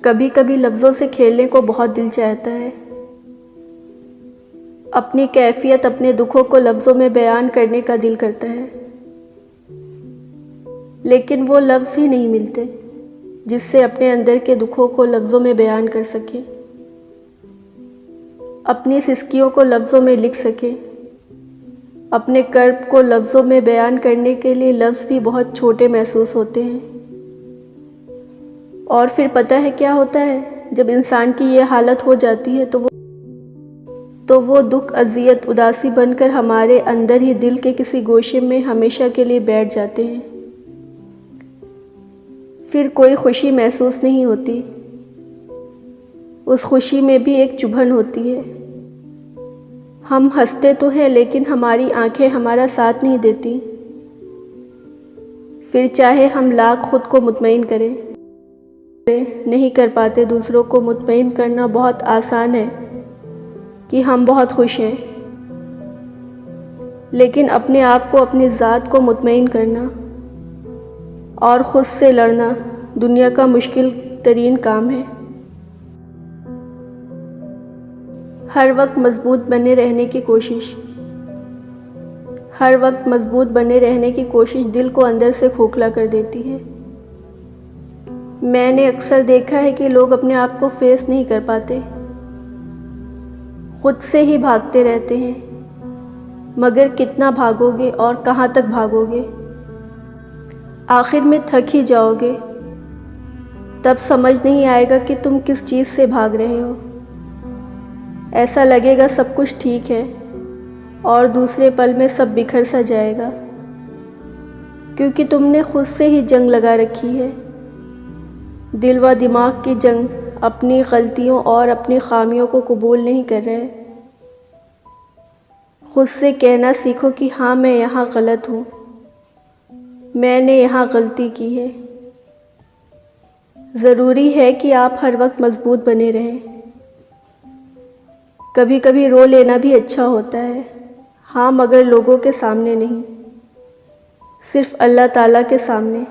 कभी कभी लफ्ज़ों से खेलने को बहुत दिल चाहता है। अपनी कैफियत, अपने दुखों को लफ्ज़ों में बयान करने का दिल करता है, लेकिन वो लफ्ज़ ही नहीं मिलते जिससे अपने अंदर के दुखों को लफ्ज़ों में बयान कर सके, अपनी सिसकियों को लफ्ज़ों में लिख सके। अपने कर्ब को लफ्ज़ों में बयान करने के लिए लफ्ज़ भी बहुत छोटे महसूस होते हैं। और फिर पता है क्या होता है, जब इंसान की ये हालत हो जाती है तो वो दुख, अज़ियत, उदासी बनकर हमारे अंदर ही दिल के किसी गोशे में हमेशा के लिए बैठ जाते हैं। फिर कोई खुशी महसूस नहीं होती, उस खुशी में भी एक चुभन होती है। हम हंसते तो हैं लेकिन हमारी आंखें हमारा साथ नहीं देती। फिर चाहे हम लाख खुद को मुतमईन करें, नहीं कर पाते। दूसरों को मुतमईन करना बहुत आसान है कि हम बहुत खुश हैं, लेकिन अपने आप को, अपनी ज़ात को मुतमईन करना और ख़ुद से लड़ना दुनिया का मुश्किल तरीन काम है। हर वक्त मज़बूत बने रहने की कोशिश, हर वक्त मज़बूत बने रहने की कोशिश दिल को अंदर से खोखला कर देती है। मैंने अक्सर देखा है कि लोग अपने आप को फेस नहीं कर पाते, खुद से ही भागते रहते हैं। मगर कितना भागोगे और कहाँ तक भागोगे? आखिर में थक ही जाओगे। तब समझ नहीं आएगा कि तुम किस चीज़ से भाग रहे हो। ऐसा लगेगा सब कुछ ठीक है और दूसरे पल में सब बिखर सा जाएगा, क्योंकि तुमने खुद से ही जंग लगा रखी है। दिल व दिमाग की जंग। अपनी गलतियों और अपनी खामियों को कबूल नहीं कर रहे। खुद से कहना सीखो कि हाँ, मैं यहाँ गलत हूँ, मैंने यहाँ गलती की है। ज़रूरी है कि आप हर वक्त मज़बूत बने रहें। कभी कभी रो लेना भी अच्छा होता है, हाँ, मगर लोगों के सामने नहीं, सिर्फ अल्लाह ताला के सामने।